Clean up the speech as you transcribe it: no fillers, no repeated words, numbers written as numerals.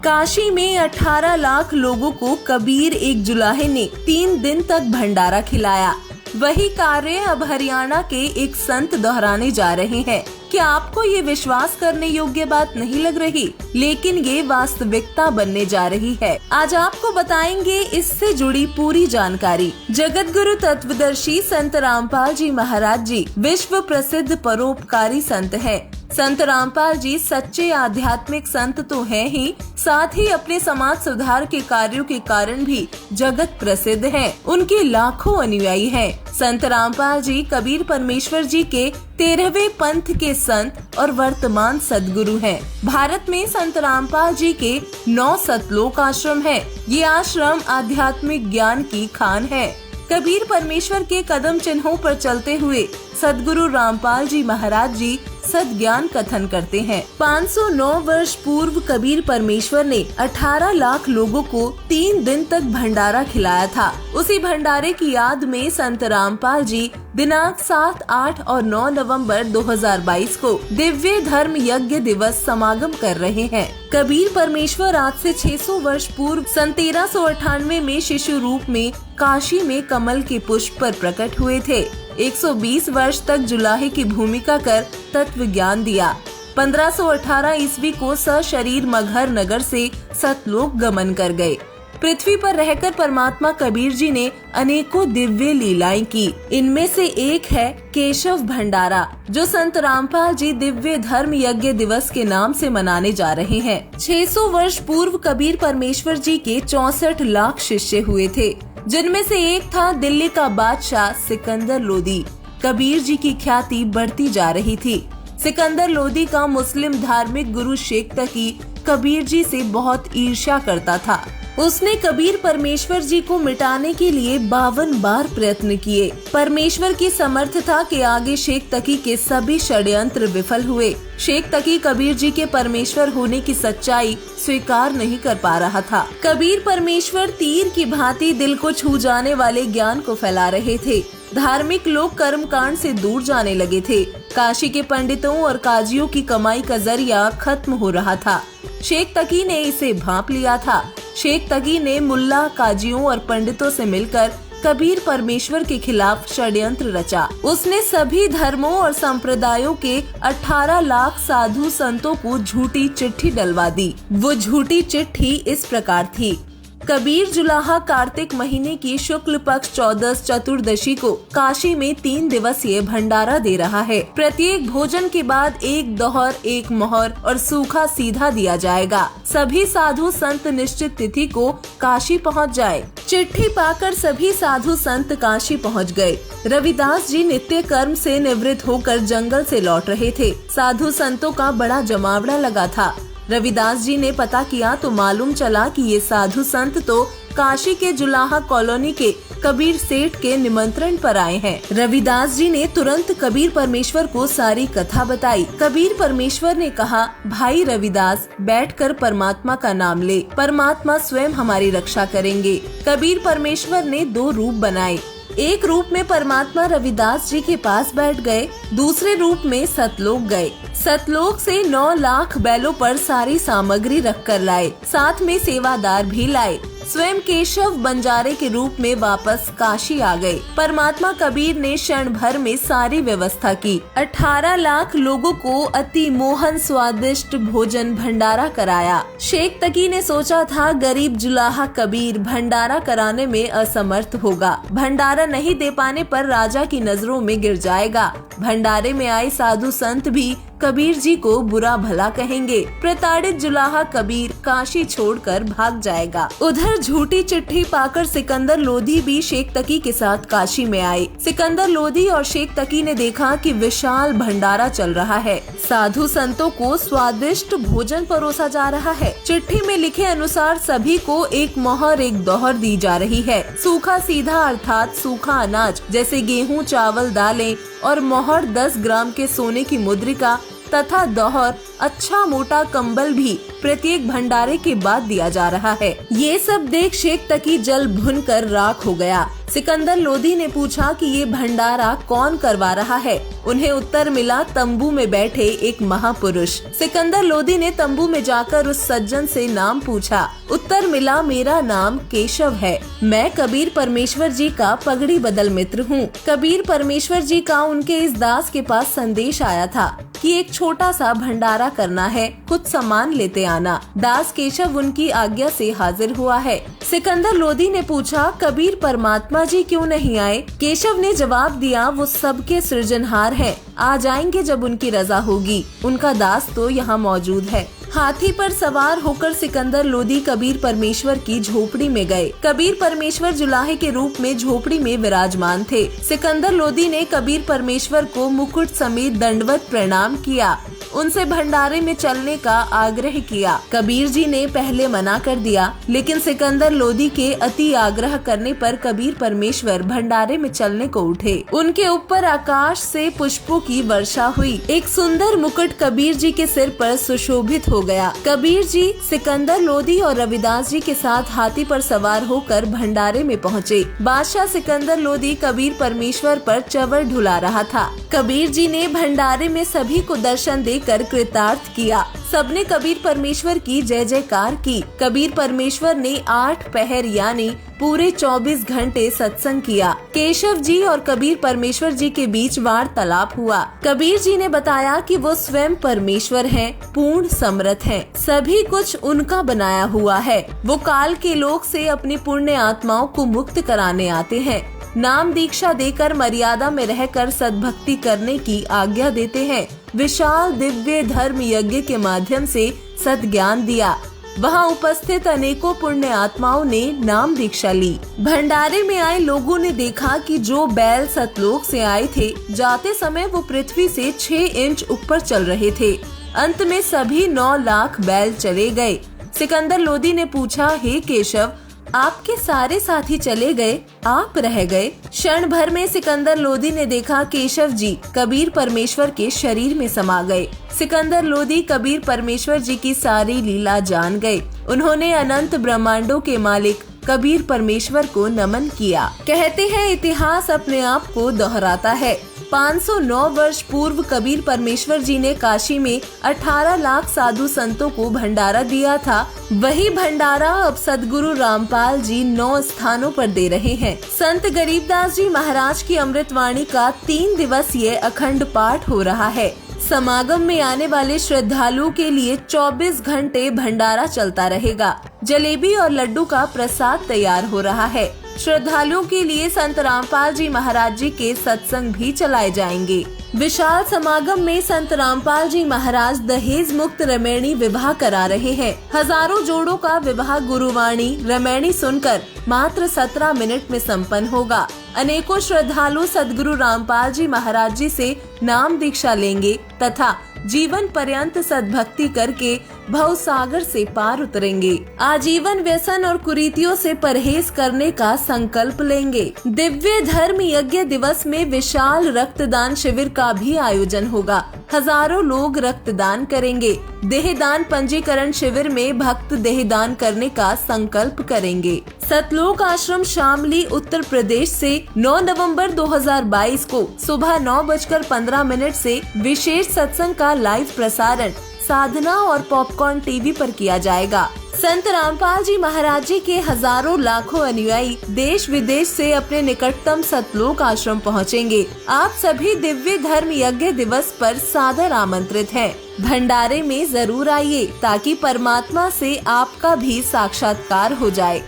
काशी में 18 लाख लोगों को कबीर एक जुलाहे ने 3 दिन तक भंडारा खिलाया। वही कार्य अब हरियाणा के एक संत दोहराने जा रहे हैं। क्या आपको ये विश्वास करने योग्य बात नहीं लग रही? लेकिन ये वास्तविकता बनने जा रही है। आज आपको बताएंगे इससे जुड़ी पूरी जानकारी। जगत गुरु तत्वदर्शी संत रामपाल जी महाराज जी विश्व प्रसिद्ध परोपकारी संत हैं। संत रामपाल जी सच्चे आध्यात्मिक संत तो हैं ही, साथ ही अपने समाज सुधार के कार्यों के कारण भी जगत प्रसिद्ध हैं। उनके लाखों अनुयायी हैं। संत रामपाल जी कबीर परमेश्वर जी के 13वें पंथ के संत और वर्तमान सदगुरु हैं। भारत में संत रामपाल जी के 9 सतलोक आश्रम हैं। ये आश्रम आध्यात्मिक ज्ञान की खान है। कबीर परमेश्वर के कदम चिन्हों पर चलते हुए सदगुरु रामपाल जी महाराज जी सद्ज्ञान कथन करते हैं। 509 वर्ष पूर्व कबीर परमेश्वर ने 18 लाख लोगों को 3 दिन तक भंडारा खिलाया था। उसी भंडारे की याद में संत रामपाल जी दिनांक 7, 8 और 9 नवंबर 2022 को दिव्य धर्म यज्ञ दिवस समागम कर रहे हैं। कबीर परमेश्वर आज से 600 वर्ष पूर्व सन 1398 में शिशु रूप में काशी में कमल के पुष्प पर प्रकट हुए थे। 120 वर्ष तक जुलाहे की भूमिका कर तत्व ज्ञान दिया। 1518 ईस्वी को सशरीर मगहर नगर से सतलोक गमन कर गए। पृथ्वी पर रहकर परमात्मा कबीर जी ने अनेकों दिव्य लीलाएं की। इनमें से एक है केशव भंडारा, जो संत रामपाल जी दिव्य धर्म यज्ञ दिवस के नाम से मनाने जा रहे हैं। 600 वर्ष पूर्व कबीर परमेश्वर जी के 64 लाख शिष्य हुए थे, जिनमें से एक था दिल्ली का बादशाह सिकंदर लोदी। कबीर जी की ख्याति बढ़ती जा रही थी। सिकंदर लोदी का मुस्लिम धार्मिक गुरु शेख तकी कबीर जी से बहुत ईर्ष्या करता था। उसने कबीर परमेश्वर जी को मिटाने के लिए 52 बार प्रयत्न किए। परमेश्वर की समर्थ था कि आगे शेख तकी के सभी षड्यंत्र विफल हुए। शेख तकी कबीर जी के परमेश्वर होने की सच्चाई स्वीकार नहीं कर पा रहा था। कबीर परमेश्वर तीर की भांति दिल को छू जाने वाले ज्ञान को फैला रहे थे। धार्मिक लोग कर्म कांड से दूर जाने लगे थे। काशी के पंडितों और काजियों की कमाई का जरिया खत्म हो रहा था। शेख तकी ने इसे भांप लिया था। शेख तकी ने मुल्ला, काजियों और पंडितों से मिलकर कबीर परमेश्वर के खिलाफ षड्यंत्र रचा। उसने सभी धर्मों और संप्रदायों के 18 लाख साधु संतों को झूठी चिट्ठी डलवा दी। वो झूठी चिट्ठी इस प्रकार थी: कबीर जुलाहा कार्तिक महीने की शुक्ल पक्ष 14 चतुर्दशी को काशी में 3 दिवसीय भंडारा दे रहा है। प्रत्येक भोजन के बाद एक दोहर, एक मोहर और सूखा सीधा दिया जाएगा। सभी साधु संत निश्चित तिथि को काशी पहुंच जाए। चिट्ठी पाकर सभी साधु संत काशी पहुंच गए। रविदास जी नित्य कर्म से निवृत्त होकर जंगल से लौट रहे थे। साधु संतों का बड़ा जमावड़ा लगा था। रविदास जी ने पता किया तो मालूम चला कि ये साधु संत तो काशी के जुलाहा कॉलोनी के कबीर सेठ के निमंत्रण पर आए हैं। रविदास जी ने तुरंत कबीर परमेश्वर को सारी कथा बताई। कबीर परमेश्वर ने कहा, भाई रविदास, बैठकर परमात्मा का नाम ले, परमात्मा स्वयं हमारी रक्षा करेंगे। कबीर परमेश्वर ने 2 रूप बनाए। एक रूप में परमात्मा रविदास जी के पास बैठ गए, दूसरे रूप में सतलोक गए। सतलोक से 9 लाख बैलों पर सारी सामग्री रख कर लाए, साथ में सेवादार भी लाए। स्वयं केशव बंजारे के रूप में वापस काशी आ गए। परमात्मा कबीर ने क्षण भर में सारी व्यवस्था की। 18 लाख लोगों को अति मोहन स्वादिष्ट भोजन भंडारा कराया। शेख तकी ने सोचा था गरीब जुलाहा कबीर भंडारा कराने में असमर्थ होगा, भंडारा नहीं दे पाने पर राजा की नजरों में गिर जाएगा। भंडारे में आए साधु संत भी कबीर जी को बुरा भला कहेंगे। प्रताड़ित जुलाहा कबीर काशी छोड़कर भाग जाएगा। उधर झूठी चिट्ठी पाकर सिकंदर लोधी भी शेख तकी के साथ काशी में आए। सिकंदर लोधी और शेख तकी ने देखा कि विशाल भंडारा चल रहा है। साधु संतों को स्वादिष्ट भोजन परोसा जा रहा है। चिट्ठी में लिखे अनुसार सभी को एक मोहर, एक दोहर दी जा रही है। सूखा सीधा अर्थात सूखा अनाज जैसे गेहूँ, चावल, दालें और मोहर 10 ग्राम के सोने की मुद्रिका तथा दोहर अच्छा मोटा कंबल भी प्रत्येक भंडारे के बाद दिया जा रहा है। ये सब देख शेख तकी जल भुनकर राख हो गया। सिकंदर लोदी ने पूछा कि ये भंडारा कौन करवा रहा है। उन्हें उत्तर मिला, तंबू में बैठे एक महापुरुष। सिकंदर लोदी ने तंबू में जाकर उस सज्जन से नाम पूछा। उत्तर मिला, मेरा नाम केशव है। मैं कबीर परमेश्वर जी का पगड़ी बदल मित्र हूँ। कबीर परमेश्वर जी का उनके इस दास के पास संदेश आया था कि एक छोटा सा भंडारा करना है, कुछ सामान लेते आना। दास केशव उनकी आज्ञा से हाजिर हुआ है। सिकंदर लोदी ने पूछा, कबीर परमात्मा जी क्यों नहीं आए? केशव ने जवाब दिया, वो सबके सृजनहार हैं, आ जाएंगे जब उनकी रजा होगी। उनका दास तो यहाँ मौजूद है। हाथी पर सवार होकर सिकंदर लोदी कबीर परमेश्वर की झोपड़ी में गए। कबीर परमेश्वर जुलाहे के रूप में झोपड़ी में विराजमान थे। सिकंदर लोदी ने कबीर परमेश्वर को मुकुट समेत दंडवत प्रणाम किया। उनसे भंडारे में चलने का आग्रह किया। कबीर जी ने पहले मना कर दिया, लेकिन सिकंदर लोदी के अति आग्रह करने पर कबीर परमेश्वर भंडारे में चलने को उठे। उनके ऊपर आकाश से पुष्पों की वर्षा हुई। एक सुंदर मुकुट कबीर जी के सिर पर सुशोभित हो गया। कबीर जी सिकंदर लोदी और रविदास जी के साथ हाथी पर सवार होकर भंडारे में पहुँचे। बादशाह सिकंदर लोदी कबीर परमेश्वर पर चवर ढुला रहा था। कबीर जी ने भंडारे में सभी को दर्शन देकर कृतार्थ किया। सबने कबीर परमेश्वर की जय जयकार की। कबीर परमेश्वर ने 8 पहर यानी पूरे 24 घंटे सत्संग किया। केशव जी और कबीर परमेश्वर जी के बीच वार्तालाप हुआ। कबीर जी ने बताया कि वो स्वयं परमेश्वर हैं, पूर्ण समर्थ हैं, सभी कुछ उनका बनाया हुआ है। वो काल के लोक से अपनी पुण्य आत्माओं को मुक्त कराने आते हैं। नाम दीक्षा देकर मर्यादा में रहकर सद्भक्ति करने की आज्ञा देते हैं। विशाल दिव्य धर्म यज्ञ के माध्यम से सद्ज्ञान दिया। वहाँ उपस्थित अनेकों पुण्य आत्माओं ने नाम दीक्षा ली। भंडारे में आए लोगों ने देखा कि जो बैल सतलोक से आए थे, जाते समय वो पृथ्वी से 6 इंच ऊपर चल रहे थे। अंत में सभी 9 लाख बैल चले गए। सिकंदर लोदी ने पूछा, हे केशव, आपके सारे साथी चले गए, आप रह गए। क्षण भर में सिकंदर लोदी ने देखा केशव जी कबीर परमेश्वर के शरीर में समा गए। सिकंदर लोदी कबीर परमेश्वर जी की सारी लीला जान गए। उन्होंने अनंत ब्रह्मांडों के मालिक कबीर परमेश्वर को नमन किया। कहते हैं इतिहास अपने आप को दोहराता है। 509 वर्ष पूर्व कबीर परमेश्वर जी ने काशी में 18 लाख साधु संतों को भंडारा दिया था। वही भंडारा अब सदगुरु रामपाल जी 9 स्थानों पर दे रहे हैं। संत गरीबदास जी महाराज की अमृतवाणी का 3 दिवसीय अखंड पाठ हो रहा है। समागम में आने वाले श्रद्धालुओं के लिए 24 घंटे भंडारा चलता रहेगा। जलेबी और लड्डू का प्रसाद तैयार हो रहा है। श्रद्धालुओं के लिए संत रामपाल जी महाराज जी के सत्संग भी चलाए जाएंगे। विशाल समागम में संत रामपाल जी महाराज दहेज मुक्त रमैणी विवाह करा रहे हैं। हजारों जोड़ों का विवाह गुरुवाणी रमैणी सुनकर मात्र 17 मिनट में संपन्न होगा। अनेकों श्रद्धालु सदगुरु रामपाल जी महाराज जी से नाम दीक्षा लेंगे तथा जीवन पर्यंत सद्भक्ति करके भव सागर से पार उतरेंगे। आजीवन व्यसन और कुरीतियों से परहेज करने का संकल्प लेंगे। दिव्य धर्म यज्ञ दिवस में विशाल रक्तदान शिविर का भी आयोजन होगा। हजारों लोग रक्तदान करेंगे। देहदान पंजीकरण शिविर में भक्त देहदान करने का संकल्प करेंगे। सतलोक आश्रम शामली उत्तर प्रदेश से 9 नवंबर 2022 को सुबह 9:15 से विशेष सत्संग का लाइव प्रसारण साधना और पॉपकॉर्न टीवी पर किया जाएगा। संत रामपाल जी महाराज जी के हजारों लाखों अनुयायी देश विदेश से अपने निकटतम सतलोक आश्रम पहुंचेंगे। आप सभी दिव्य धर्म यज्ञ दिवस पर सादर आमंत्रित हैं। भंडारे में जरूर आइए ताकि परमात्मा से आपका भी साक्षात्कार हो जाए।